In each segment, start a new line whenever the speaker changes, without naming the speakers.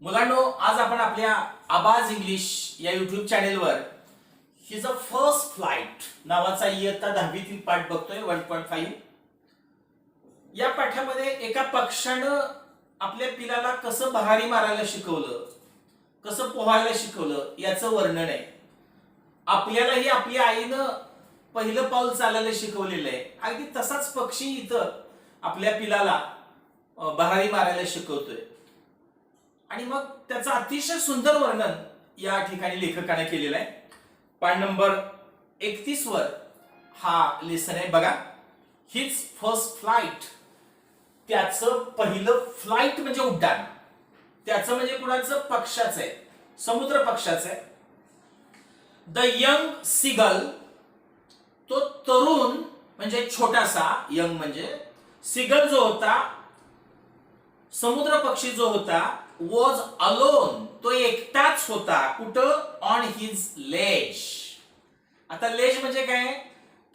मुलांनो, आज आपण आपल्या आवाज इंग्लिश या युट्यूब चॅनेलवर हिज अ फर्स्ट फ्लाइट नावाचा इयत्ता 10वीतील पाठ बघतोय 1.5. या पाठामध्ये एका पक्षानं आपल्या पिलाला कसं बहारी मारायला शिकवलं, कसं पोहायला शिकवलं याचं वर्णन आहे. आपल्यालाही आपल्या आईनं पहिलं पाऊल चालायला शिकवलेलं आहे. अगदी तसाच पक्षी इथं आपल्या पिलाला बहारी मारायला शिकवतोय आणि मग त्याचं अतिशय सुंदर वर्णन या ठिकाणी लेखकाने केलेलं आहे. पान नंबर 31 वर हा लेसन आहे बघा. हिज फर्स्ट फ्लाइट, त्याचं पहिलं फ्लाइट म्हणजे उड्डाण. त्याचं म्हणजे कुणाचं? पक्षाचं आहे, समुद्र पक्षाचं आहे. द यंग सीगल, तो तरुण म्हणजे छोटासा, यंग म्हणजे सीगल जो होता, समुद्र पक्षी जो होता, वॉज अलोन, तो एकटाच होता. कुठं? On his ledge. आता लेज म्हणजे काय?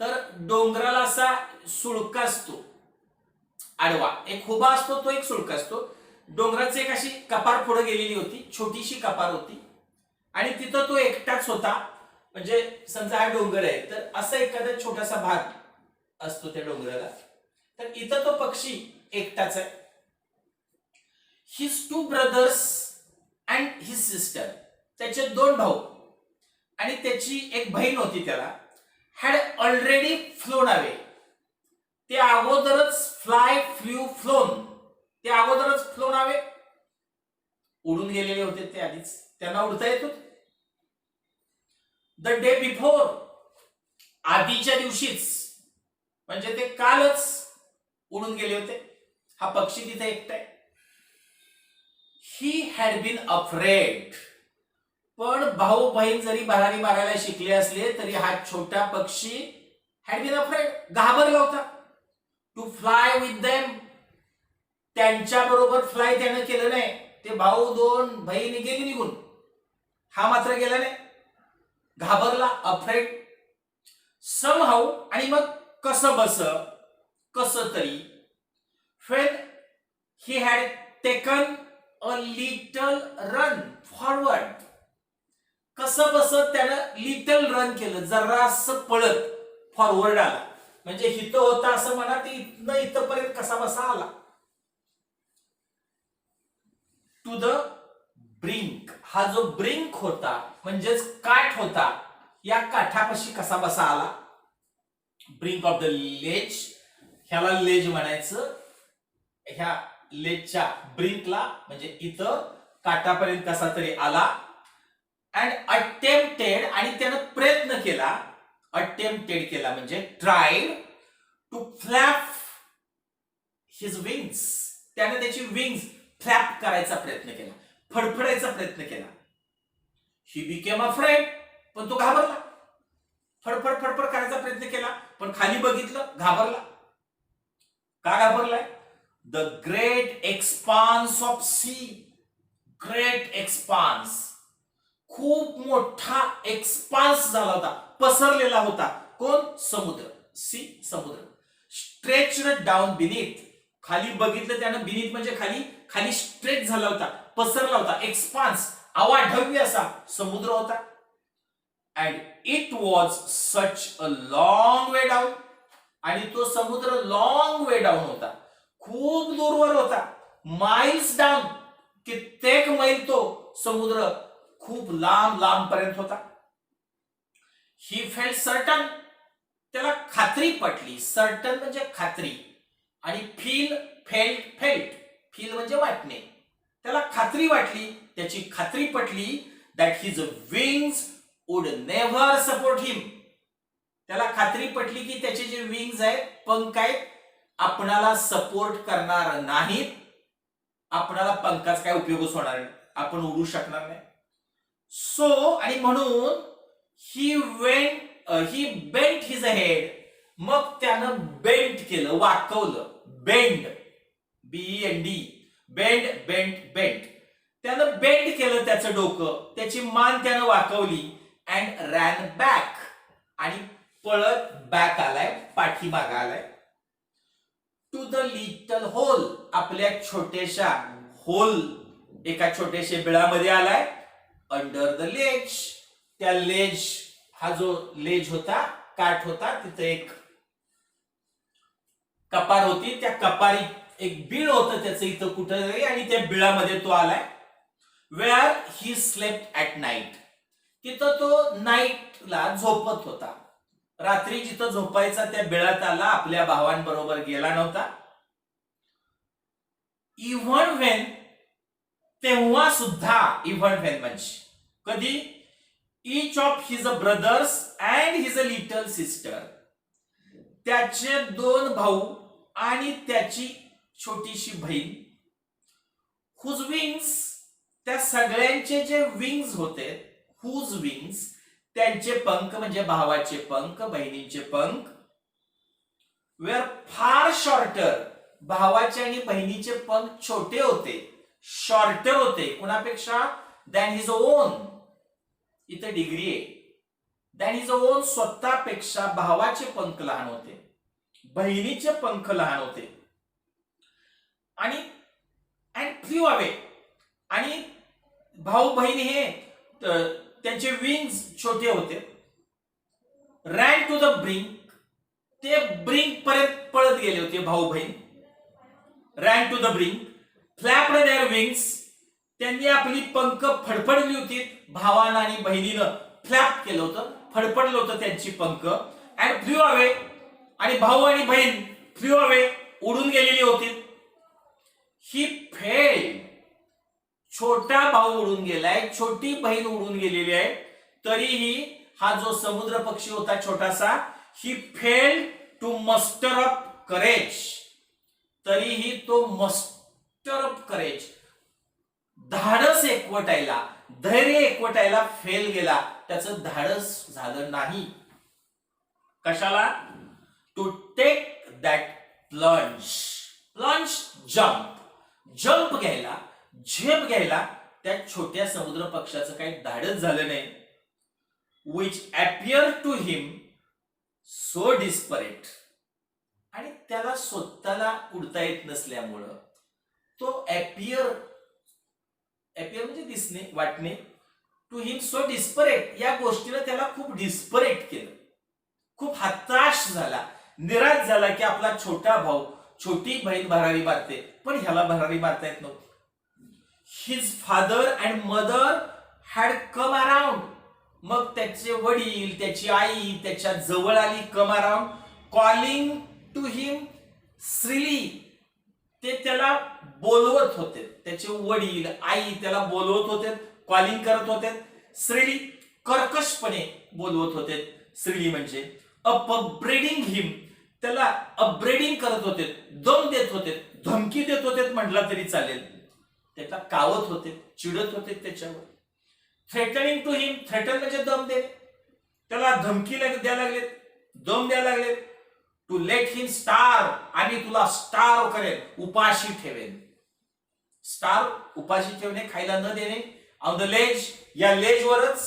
तर डोंगराला असा सुळका असतो, आडवा एक उभा असतो, तो एक सुळका असतो. डोंगराची एक अशी कपार पुढे गेलेली होती, छोटीशी कपार होती आणि तिथं तो एकटाच होता. म्हणजे समजा हा डोंगर आहे, तर असा एखादा छोटासा भाग असतो त्या डोंगराला, तर इथं तो पक्षी एकटाच आहे. His 2 brothers and his sister, त्याचे 2 भाऊ आणि त्याची एक बहीण होती, त्याला हॅड ऑलरेडी फ्लोन अवे, ते अगोदरच ते अगोदरच फ्लोन अवे, उडून गेलेले होते ते आधीच, त्यांना उडता येत होते. द डे बिफोर, आधीच्या दिवशीच, म्हणजे ते कालच उडून गेले होते. हा पक्षी तिथे एकटा आहे. ही हॅड बीन अफ्रेड, पण भाऊ बहीण जरी बहारी मारायला शिकले असले तरी हा छोटा पक्षी हॅड बीन अफ्रेड, घाबरला होता. टू फ्लाय विथ देम, त्यांच्या बरोबर फ्लाय त्यानं केलं नाही. ते भाऊ 2 बहिणी गेली निघून, हा मात्र गेला नाही, घाबरला, अफ्रेड. समहाऊ, आणि मग कसं तरी, when he had taken a little run forward, कसं त्यानं लिटल रन केलं, जरासं पळत फॉरवर्ड आला. म्हणजे हिथं होता असं म्हणा, ते इथनं इथपर्यंत कसा बसा आला. टू द ब्रिंक, हा जो ब्रिंक होता म्हणजेच काठ होता, या काठापाशी कसा बसा आला. ब्रिंक ऑफ द लेज, ह्याला लेज म्हणायचं. ह्या लेजच्या ब्रिंकला म्हणजे इथं काठापर्यंत कसा तरी आला. अँड अटेम्प्टेड, आणि त्यानं प्रयत्न केला. अटेम्प्टेड केला म्हणजे tried to flap his wings, त्याने त्याची विंग्स फ्लॅप करायचा प्रयत्न केला, फडफडायचा प्रयत्न केला. ही बिकेम अफ्रेड, पण तो घाबरला. फडफड करायचा प्रयत्न केला, पण खाली बघितलं, घाबरला. का घाबरलाय? The great expanse of sea, great expanse, खूप मोठा एक्सपान्स झाला होता, पसरलेला होता. कोण? समुद्र, सी, समुद्र. स्ट्रेच्ड डाऊन बिनीथ, खाली बघितलं त्यानं, बिनीथ म्हणजे खाली स्ट्रेच झाला होता, पसरला होता. एक्सपान्स, अवाढव्य असा समुद्र होता. And it was such a long way down, आणि तो समुद्र लॉंग वे डाऊन होता, खूप दूरवर होता. माइल्स डाऊन, कित्येक मैल तो समुद्र खूप लांब पर्यंत होता. ही फेल्ट सर्टन, त्याला खात्री पटली. सर्टन म्हणजे खात्री, आणि फील म्हणजे वाटणे. त्याला खात्री वाटली, त्याची खात्री पटली that his wings would never support him. त्याला खात्री पटली की त्याचे जे विंग्स आहेत, पंख आहेत, आपणाला सपोर्ट करणार नाहीत. आपणाला पंखाचा काय उपयोगच होणार नाही, आपण उडू शकणार नाही. सो, आणि म्हणून ही बेंट हिज हेड, मग त्यानं बेंट केलं, वाकवलं. बेंड, BEND, बेंट, त्यानं बेंड केलं त्याचं डोकं, त्याची मान त्यानं वाकवली. अँड रॅन बॅक, आणि पळत बॅक आलाय, पाठीमाग आलाय. टू द लिटल होल, आपल्या छोट्याशा होल एका छोट्याशा बिळामध्ये आलाय अंडर द लेज. त्या लेज, हा जो लेज होता, काठ होता, तिथे एक कपार होती, त्या कपारीत एक बीळ होतं त्याचं इथं कुठेतरी, आणि त्या बिळामध्ये तो आलाय. Where he slept at night. तिथं तो नाईटला झोपत होता. रात्री जिथं झोपायचा त्या बिळात आला, आपल्या भावांबरोबर गेला नव्हता. इव्हन व्हेन, तेव्हा सुद्धा, इव्हन व्हेन म्हणजे कधी, each of his brothers and his little sister, त्याचे 2 भाऊ आणि त्याची छोटीशी बहीण, whose wings, त्या सगळ्यांचे जे विंग्स होते, whose wings, त्यांचे पंख म्हणजे भावाचे पंख, बहिणींचे पंख, were far shorter, भावाचे आणि बहिणीचे पंख छोटे होते, शॉर्टर होते कुणापेक्षा, than his own. इथे डिग्री आहे. दॅन हिज ओन, स्वतःपेक्षा भावाचे पंख लहान होते, बहिणीचे पंख लहान होते. आणि अँड फ्ल्यू अवे, आणि भाऊ बहीण हे त्यांचे विंग्स छोटे होते. रॅन टू द ब्रिंक, ते ब्रिंक पर्यंत पळत गेले होते भाऊ बहीण. Ran to the brink, flapped their wings, त्यांनी आपली पंख फडफडली होती. भावानं आणि बहिणीनं फ्लॅप केलं होतं, फडफडलं होतं त्यांची पंख. अँड फ्ल्यू अवे, आणि भाऊ आणि बहीण फ्ल्यू अवे, उडून गेलेली होती. ही फेल, छोटा भाऊ उडून गेलाय, छोटी बहीण उडून गेलेली आहे, तरीही हा जो समुद्र पक्षी होता छोटासा, he fail to muster up courage, तरीही तो मस्टर अप करेज, धाडस एकवटायला, धैर्य एकवटायला फेल गेला. त्याचं धाडस झालं नाही. कशाला? To take that plunge. Plunge, jump घ्यायला, झेप घ्यायला त्या छोट्या समुद्र पक्षाचं काही धाडस झालं नाही. Which appear to him so desperate, आणि त्याला स्वतःला उडता येत नसल्यामुळं तो अपियर म्हणजे दिसणे, वाटणे, टू हिम सो डिस्परेट, या गोष्टीला त्याला खूप डिस्परेट केलं, खूप हताश झाला, निराश झाला की आपला छोटा भाऊ, छोटी बहीण भरारी मारते, पण ह्याला भरारी मारता येत नव्हती. His father and mother had come around, मग त्याचे वडील, त्याची आई त्याच्या जवळ आली, कम अराउंड, कॉलिंग टू हिम श्रीली, ते त्याला बोलवत होते. त्याचे वडील, आई त्याला बोलवत होते, कॉलिंग करत होते, श्रीली, कर्कशपणे बोलवत होते. श्रीली म्हणजे अपब्रेडिंग हिम, त्याला अपब्रेडिंग करत होते, दम देत होते, धमकी देत होते म्हटलं तरी चालेल, त्याला कावत होते, चिडत होते त्याच्यावर. थ्रेटनिंग टू हिम, थ्रेटन म्हणजे दम दे, त्याला धमकी द्यायला लागले, दम द्यायला लागले. टू लेट हिम स्टार, आणि तुला स्टार करेल, उपाशी ठेवेल. स्टार, उपाशी ठेवणे, खायला न देणे. ऑन द लेज, या लेजवरच,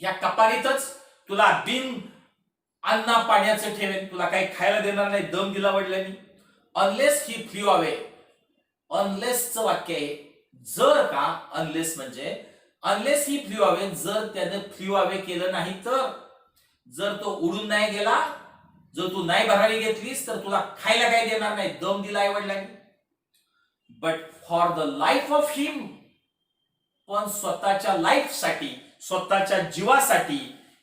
या कपारीतच तुला बिन अन्ना पाण्याचं ठेवेन, तुला काही खायला देणार नाही, दम दिला वडिलांनी. अनलेस ही फ्ल्यू अवे, अनलेसचं वाक्य आहे, जर का, अनलेस म्हणजे अनलेस ही फ्ल्यू अवे, जर त्याने फ्ल्यू अवे केलं नाही तर, जर तो उडून नाही गेला, जर तू नाही भरारी घेतलीस तर तुला खायला काही देणार नाही, दम दिला आई वडिलांनी. But for the life of him, पण स्वतःच्या लाईफसाठी, स्वतःच्या जीवासाठी,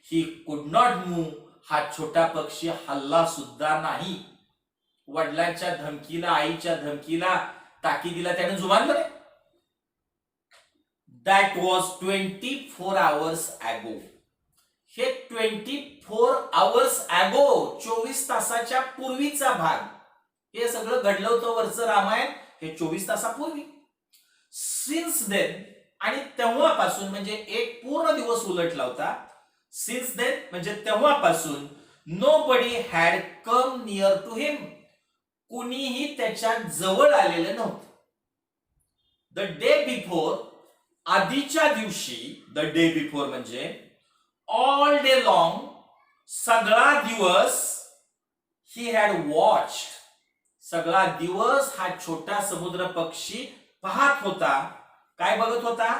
ही कुड नॉट मूव्ह, हा छोटा पक्षी हल्ला सुद्धा नाही. वडिलांच्या धमकीला, आईच्या धमकीला, ताकीदीला त्याने जुमानलं नाही. That was 24 hours ago. हे 24 hours ago, 24 तासाच्या पूर्वीचा भाग. हे सगळं घडलं होतं वरचं रामायण, हे 24 तासापूर्वी. सिन्स देन, आणि तेव्हापासून, म्हणजे एक पूर्ण दिवस उलटला होता. सिन्स देन म्हणजे तेव्हापासून, nobody had come near to him, कुणीही त्याच्या जवळ आलेलं नव्हतं. द डे बिफोर, आधीच्या दिवशी, द डे बिफोर म्हणजे ऑल डे लॉंग, सगळा दिवस, ही हॅड वॉच्ड, सगळा दिवस हा छोटा समुद्र पक्षी पाहत होता. काय बघत होता?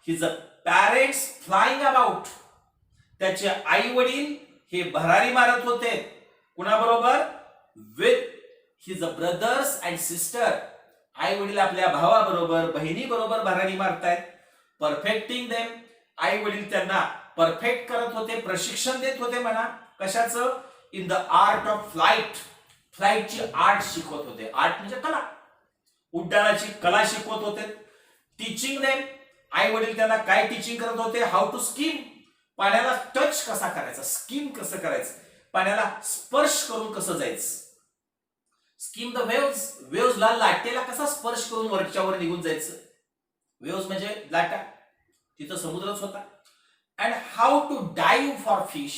His parents flying about. त्याचे आई वडील हे भरारी मारत होते. कुणाबरोबर? With his brothers and sister. आई वडील आपल्या भावाबरोबर बहिणी बरोबर भरारी मारतायत. Perfecting them. आई वडील त्यांना परफेक्ट करत होते, प्रशिक्षण देत होते म्हणा. कशाचं? In the art of flight. फ्लाइटची आर्ट शिकवत होते. आर्ट म्हणजे कला, उड्डाणाची कला शिकवत होते. Teaching them. आई वडील त्यांना काय टीचिंग करत होते? How to skim. पाण्याला टच कसा करायचा, स्कीम कसं करायचं, पाण्याला स्पर्श करून कसं जायचं. Scheme the waves. वेव्सला, लाटेला कसा स्पर्श करून वरच्यावर निघून जायचं. वेव्स म्हणजे लाटा, तिथं समुद्रच होता. And how to dive for fish.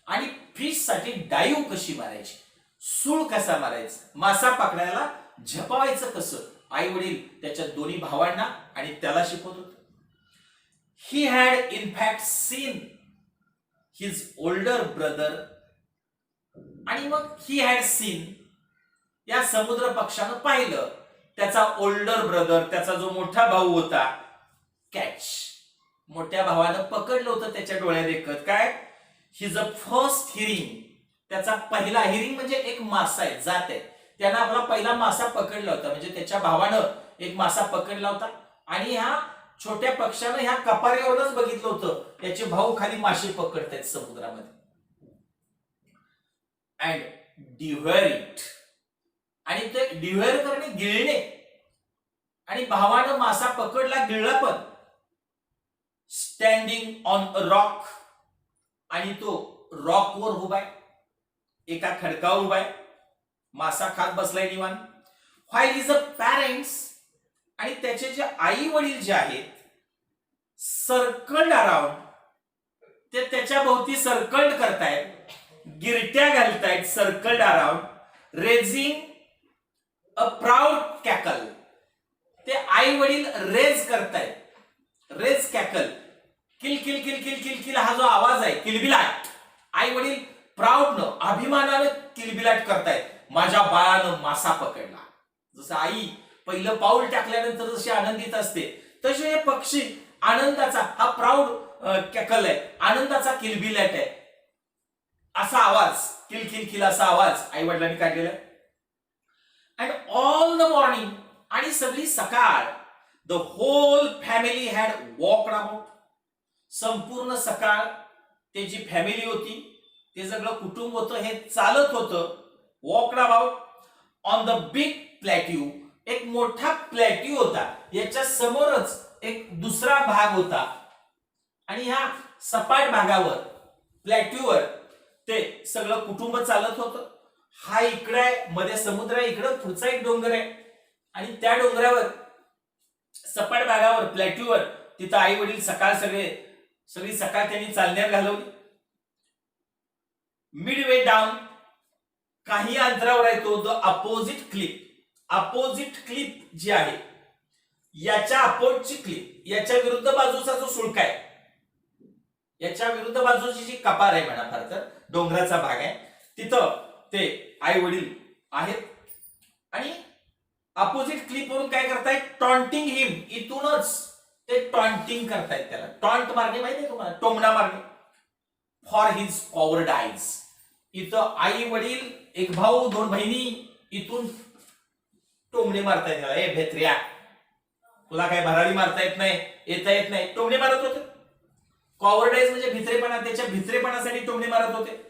आणि फिश साठी डाईव्ह कशी मारायची, सूळ कसा मारायचा, मासा पकडायला झपावायचं कसं, आई वडील त्याच्या दोन्ही भावांना आणि त्याला शिकवत होते. He had in fact seen his older brother. आणि मग ही हॅड सीन, या समुद्र पक्षानं पाहिलं त्याचा ओल्डर ब्रदर, त्याचा जो मोठा भाऊ होता, कॅच. मोठ्या भावानं पकडलं होतं त्याच्या डोळ्यात देखत. काय? His first hearing. त्याचा पहिला, हिरिंग म्हणजे एक मासा आहे, जात आहे. त्यानं आपला पहिला मासा पकडला होता. म्हणजे त्याच्या भावानं एक मासा पकडला होता आणि ह्या छोट्या पक्षानं ह्या कपाऱ्यावरच बघितलं होतं त्याचे भाऊ खाली मासे पकडतायत समुद्रामध्ये. And devour it. आणि ते डिव्हर करणे, गिळणे. आणि भावानं मासा पकडला, गिळला पण. Standing on a rock. आणि तो रॉकवर उभा आहे, एका खडकावर उभा आहे, मासा खात बसलाय निवांत. While his parents. आणि त्याचे जे आई वडील जे आहेत, सर्कल्ड अराउंड. ते त्याच्या भोवती सर्कल्ड करतायत, गिरट्या घालतायत, circled around. Raising a proud cackle. ते आई वडील रेज करतायत, रेज कॅकल. किल किल किल किल किल किल हा जो आवाज आहे, किलबिलाट. आई वडील प्राऊडनं, अभिमानानं किलबिलाट करतायत. माझ्या बाळानं मासा पकडला. जसं आई पहिलं पाऊल टाकल्यानंतर जशी आनंदित असते, तसे हे पक्षी आनंदाचा, हा प्राऊड कॅकल आहे, आनंदाचा किलबिलाट आहे. असा आवाज, किल किल किल असा आवाज आई वडिलांनी काढलेला आहे. And all the morning. आणि सगळी सकाळ. The whole family had walked about. संपूर्ण सकाळ ते जी फॅमिली होती, ते सगळं कुटुंब होतं, हे चालत होतं. Walked about on the big plateau. एक मोठा प्लॅट्यू होता, याच्या समोरच एक दुसरा भाग होता. आणि ह्या सपाट भागावर, प्लॅट्यूवर ते सगळं कुटुंब चालत होतं. हा इकडे आहे, मध्ये समुद्र आहे, इकडं पुढचा एक डोंगर आहे. आणि त्या डोंगरावर, सपाट भागावर, प्लॅट्यूवर, तिथं आई वडील सगळी सकाळ त्यांनी चालण्यात घालवली. Midway down. काही अंतरावर आहे तो the opposite cliff. Opposite cliff जी आहे, याच्या अपोजिटची क्लिप, याच्या विरुद्ध बाजूचा जो सुळका आहे, याच्या विरुद्ध बाजूची जी कपार आहे म्हणा, फार तर डोंगराचा भाग आहे, तिथं ते आई वडील आहेत. आणि अपोजिट क्लिप वरून काय करतायत? टॉन्टिंग हिम. इथूनच ते टॉन्टिंग करतायत त्याला. टॉन्ट मारणे माहिती आहे तुम्हाला? टोमणा मारणे. For his coward eyes. इथं आई वडील, एक भाऊ, दोन बहिणी, इथून टोमणे मारतायत त्याला. ए भेत्र्या, तुला काय भरारी मारता येत नाही, येता येत नाही, टोमणे मारत होते. कॉवर्ड आईज म्हणजे भित्रेपणा. त्याच्या भित्रेपणासाठी टोमणे मारत होते.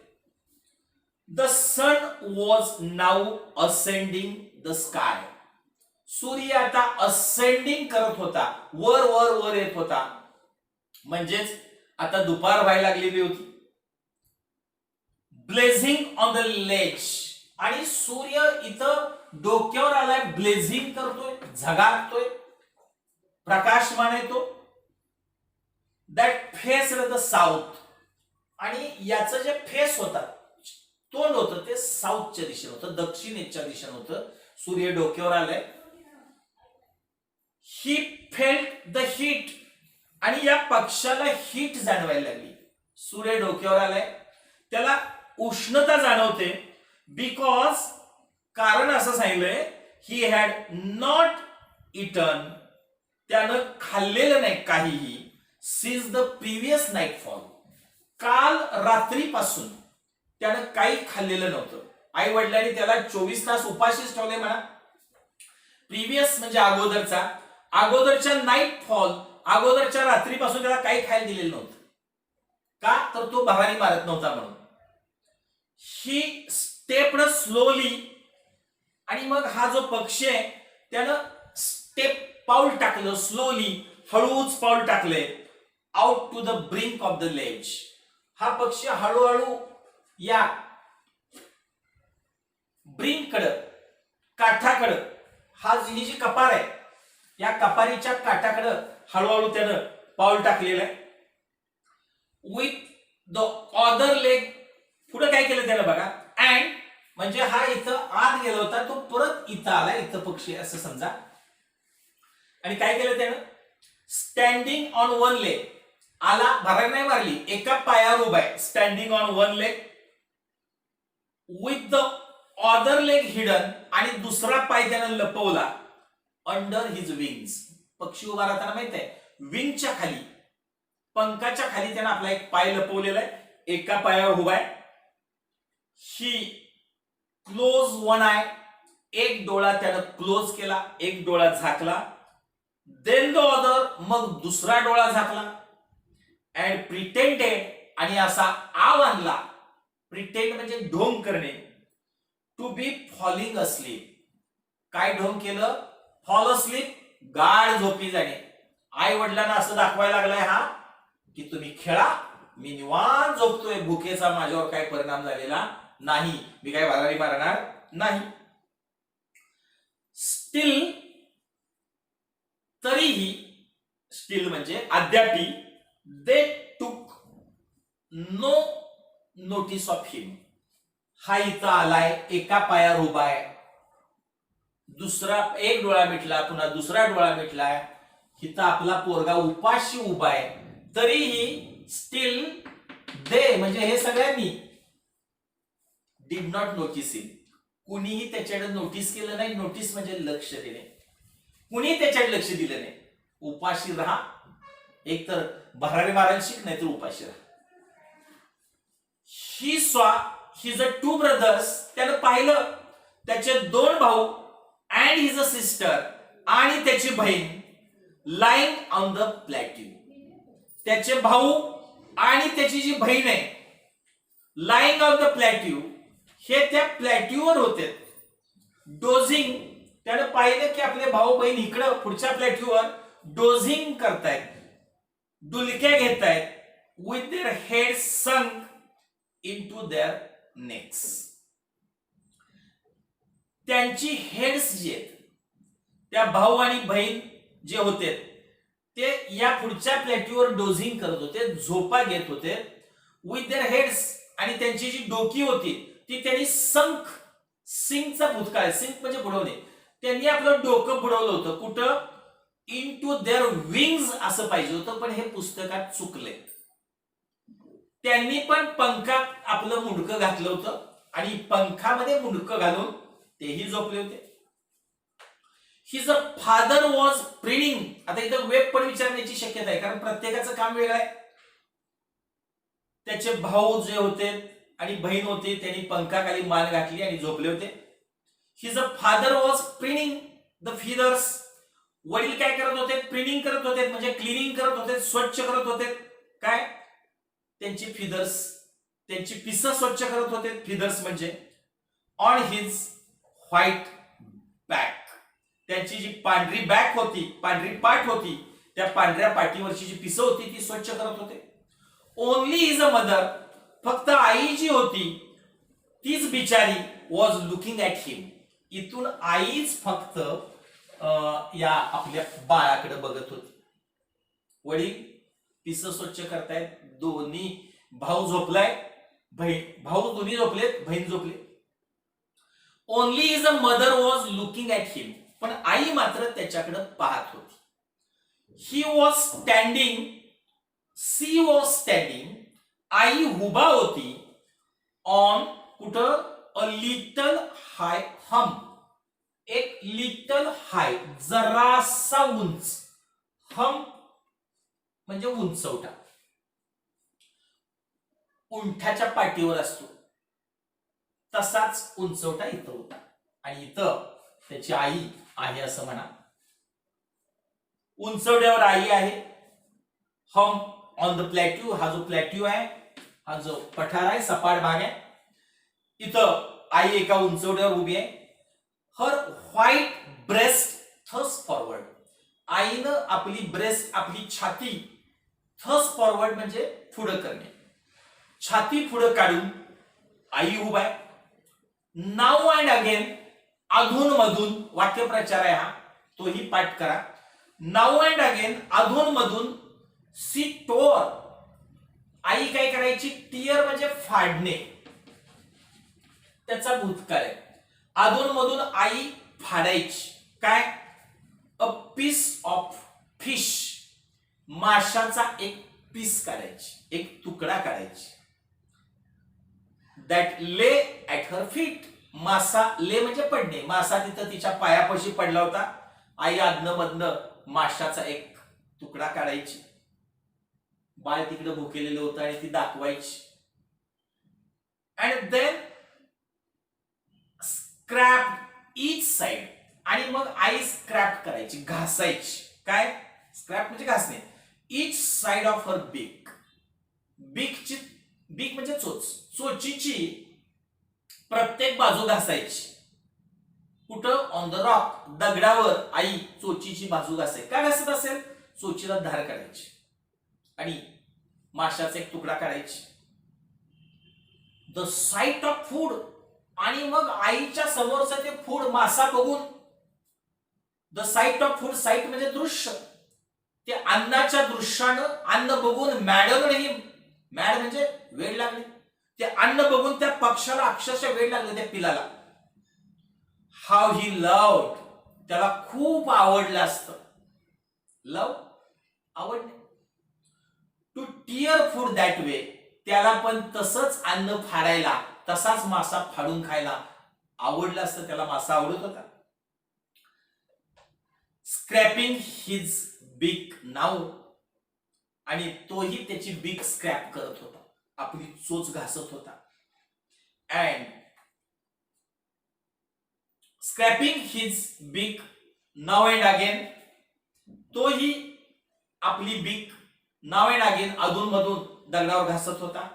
The sun was now ascending the sky. सूर्य आता असेंडिंग करत होता, वर वर वर येत होता. म्हणजेच आता दुपार व्हायला लागलेली होती. Blazing on the ledge. आणि सूर्य इथं डोक्यावर आलाय, ब्लेझिंग करतोय, झगाटतोय, प्रकाशमान येतो. That face the south. आणि याचं जे फेस होता, तोंड होतं, ते साऊथच्या दिशेने होतं, दक्षिणेच्या दिशेने होतं. सूर्य डोक्यावर आलाय. He felt the heat. आणि या पक्षाला हीट जाणवायला लागली. सूर्य डोक्यावर आलाय, त्याला उष्णता जाणवते. बिकॉज, कारण असं सांगितलंय, ही हॅड नॉट इटन त्यानं खाल्लेलं नाही काहीही सिन्स द प्रिव्हियस नाईटफॉल, काल रात्रीपासून त्यानं काही खाल्लेलं नव्हतं. आई वडिलांनी त्याला 24 तास उपाशीच ठेवले म्हणा. प्रिव्हियस म्हणजे अगोदरचा, अगोदरच्या नाईटफॉल, अगोदरच्या रात्रीपासून त्याला काही खायला दिलेलं नव्हतं. का तर तो भरारी मारत नव्हता म्हणून. ही स्टेप्ड स्लोली, आणि मग हा जो पक्षी आहे त्यानं पाऊल टाकलं स्लोली, हळूच पाऊल टाकले out to the brink of the ledge. हा पक्षी हळूहळू या ब्रिंक कडं, काठाकडं, ही जी कपार आहे या कपारीच्या काठाकडं हळूहळू त्यानं पाऊल टाकलेलं आहे. विथ द अदर लेग, पुढे काय केलं त्यानं बघा, अँड म्हणजे हा इथं आत गेला होता तो परत इथं आला, इथं पक्षी असं समजा. आणि काय केलं त्यानं, स्टँडिंग ऑन वन लेग, आला, भरारी नाही मारली, एका पायावर उभा आहे, standing on one leg with the other leg hidden, आणि दुसरा पाय त्यानं लपवला अंडर हिज विंग्स. पक्षी उभा राहताना माहित आहे विंगच्या खाली, पंखाच्या खाली त्यानं आपला एक पाय लपवलेला आहे, एका पायावर उभा आहे. ही क्लोज वन आय, एक डोळा त्यानं क्लोज केला, एक डोळा झाकला. देन द अदर, मग दुसरा डोळा झाकला. अँड प्रिटेंडेड, आणि असा आव आणला, प्रिटेंड म्हणजे ढोंग करणे, टू बी फॉलिंग अस्लीप. काय ढोंग केलं, फॉल अस्लीप, गाढ झोपी जाणे. आई वडिलांना असं दाखवायला लागलाय हा की तुम्ही खेळा, मी निवांत झोपतोय, भुकेचा माझ्यावर काय परिणाम झालेला नाही, मी काय भरारी मारणार नाही. स्टील, तरीही, स्टील म्हणजे अद्यापी, दे टूक नो नोटीस ऑफ हिम. हा इथं आलाय, एका पायावर उभा आहे, दुसरा एक डोळा मिटला, पुन्हा दुसरा डोळा मिटलाय, इथं आपला पोरगा उपाशी उभा आहे, तरीही स्टील दे म्हणजे हे सगळ्यांनी डिड नॉट नोटीस हिम, कुणीही त्याच्याकडे नोटीस केलं नाही. नोटीस म्हणजे लक्ष देणे, कुणी त्याच्याकडे लक्ष दिलं नाही. उपाशी राहा, एक तर भरारी मारायला शिक, नाही तर उपाशी राहा. He saw his two brothers, त्यानं पाहिलं त्याचे दोन भाऊ, अँड हिज अ सिस्टर, आणि त्याची बहीण, लाईंग ऑन द प्लॅट्यू. त्याचे भाऊ आणि त्याची जी बहीण आहे, लाईंग ऑन द प्लॅट्यू, हे त्या प्लॅट्यूवर होते. डोझिंग, त्यानं पाहिलं की आपले भाऊ बहीण इकडं पुढच्या प्लॅट्यूवर डोझिंग करतायत, डुलक्या घेतायत, विथ देअर हेड संक इनटू देअर नेक्स. त्यांची हेड्स जे आहेत, त्या भाऊ आणि बहीण जे होते ते या पुढच्या प्लॅट्यूवर डोझिंग करत होते, झोपा घेत होते, विथ देअर हेड्स, आणि त्यांची जी डोकी होती ती त्यांनी संक, सिंकचा भूतकाळ, सिंक म्हणजे बुडवणे, त्यांनी आपलं डोकं बुडवलं होतं, कुठं, इन टू देअर विंग्स असं पाहिजे होतं, पण हे पुस्तकात चुकले. त्यांनी पण पंखात आपलं मुंडकं घातलं होतं, आणि पंखामध्ये मुंडकं घालून तेही झोपले होते. His father was प्रीडिंग. आता इथं वेब पण विचारण्याची शक्यता आहे, कारण प्रत्येकाचं काम वेगळं आहे. त्याचे भाऊ जे होते आणि बहीण होती त्यांनी पंखाखाली मान घातली आणि झोपले होते. His father was प्रीडिंग the feathers. वडील काय करत होते, प्रीडिंग करत होते, म्हणजे क्लिनिंग करत होते, स्वच्छ करत होते. काय, त्यांची फिदर्स, त्यांची पिसं स्वच्छ करत होते, फिदर्स म्हणजे. ऑन हिज व्हाईट बॅक, त्यांची जी पांढरी बॅक होती, पांढरी पाठ होती, त्या पांढऱ्या पाठीवरची जी पिसं होती ती स्वच्छ करत होते. ओनली हिज अ मदर, फक्त आई जी होती तीच बिचारी, वॉज लुकिंग ऍट हिम. इथून आईच फक्त या आपल्या बाळाकडे बघत होती. वडील पिसं स्वच्छ करतायत, दोन्ही भाऊ झोपलाय, भाऊ दोन्ही झोपलेत, बहीण झोपली. Only his a mother was looking at him, पण आई मात्र त्याच्याकडे पाहत होती. He was standing, she was standing, आई उभा होती, ऑन कुठं, अ लिटल हाय हम, एक लिटल हाय, जरासा उंच, हम्प म्हणजे उंचवटा, उंठाच्या पाठीवर असतो तसाच उंचवटा इथं होता आणि इथं त्याची आई आहे असं म्हणा. उंचवट्यावर आई आहे. हम्प ऑन द प्लॅट्यू, हा जो प्लॅट्यू आहे, हा जो पठार आहे, सपाट भाग आहे, इथं आई एका उंचवट्यावर उभी आहे. हर व्हाईट ब्रेस्ट थस फॉरवर्ड, आईनं आपली ब्रेस्ट, आपली छाती थस फॉरवर्ड म्हणजे पुढं करणे, छाती पुढं काढून आई उभा आहे. नाऊ अँड अगेन, अधून मधून वाक्यप्रचार आहे हा, तोही पाठ करा. नाऊ अँड अगेन, अधून मधून सी टोर, आई काय करायची, टियर म्हणजे फाडणे, त्याचा भूतकाळ आहे. अधून मधून आई फाडायची काय, अ पीस ऑफ फिश, माशाचा एक पीस काढायची, एक तुकडा काढायची. दॅट ले ॲट हर फीट, मासा ले म्हणजे पडणे, मासा तिथं तिच्या पायापाशी पडला होता. आई आदनं मधनं माशाचा एक तुकडा काढायची. बाळ तिकडे भुकेलेलं होतं आणि ती दाखवायची. And then scrap each side, आणि मग आई स्क्रॅप करायची, घासायची. काय स्क्रॅप म्हणजे घासणे. ईच साइड ऑफ हर बीक, बीकची, बीक म्हणजे चोच, चोचीची प्रत्येक बाजू घासायची. कुठं, ऑन द रॉक, दगडावर आई चोचीची बाजू घासायची. काय घासत असेल, चोचीला धार काढायची आणि माशाचा एक तुकडा काढायची. द साइट ऑफ फूड, आणि मग आईच्या समोरचं ते फूड, मासा बघून, the site of food, site म्हणजे दृश्य, ते अन्नाच्या दृश्यानं, अन्न बघून मॅडम नाही, मॅड म्हणजे वेळ लागणे, ते अन्न बघून त्या पक्षाला अक्षरशः वेळ लागले, त्या पिलाला. हाव ही लव्ड, त्याला खूप आवडलं असतं. लव, आवडणे. To tear food that way, त्याला पण तसंच अन्न फाडायला, तसाच मासा फाडून खायला आवडलं असतं, त्याला मासा आवडत होता. स्क्रॅपिंग हिज बीक नाऊ, आणि तोही त्याची बीक स्क्रॅप करत होता, आपली चोच घासत होता. अँड स्क्रॅपिंग हिज बीक नाऊ अँड अगेन, तोही आपली बीक नाऊ अँड अगेन, अधून मधून दगडावर घासत होता.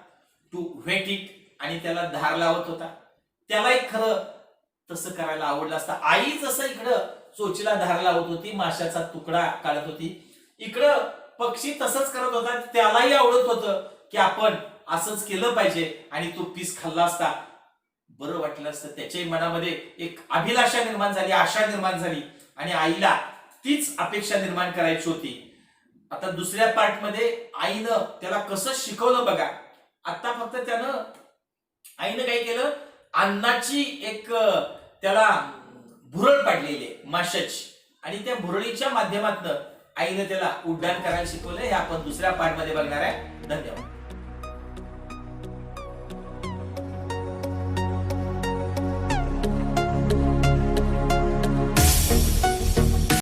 टू व्हेट इट, आणि त्याला धार लावत होता. त्यालाही खरं तसं करायला आवडलं असतं. आई जसं इकडं चोचीला धार लावत होती, माशाचा तुकडा काढत होती, इकडं पक्षी तसंच करत होता. त्यालाही आवडत होतं की आपण असंच केलं पाहिजे, आणि तो पीस खाल्ला असता बरं वाटलं असतं. त्याच्याही मनामध्ये एक अभिलाषा निर्माण झाली, आशा निर्माण झाली, आणि आईला तीच अपेक्षा निर्माण करायची होती. आता दुसऱ्या पार्ट मध्ये आईनं त्याला कसं शिकवलं बघा. आता फक्त त्यानं, आईनं काय केलं, अन्नाची एक त्याला भुरळ पाडलेली आहे माशाची, आणि त्या भुरळीच्या माध्यमातून आईनं त्याला उड्डाण करायला शिकवलं. हे आपण दुसऱ्या पार्ट मध्ये बघणार आहे. धन्यवाद.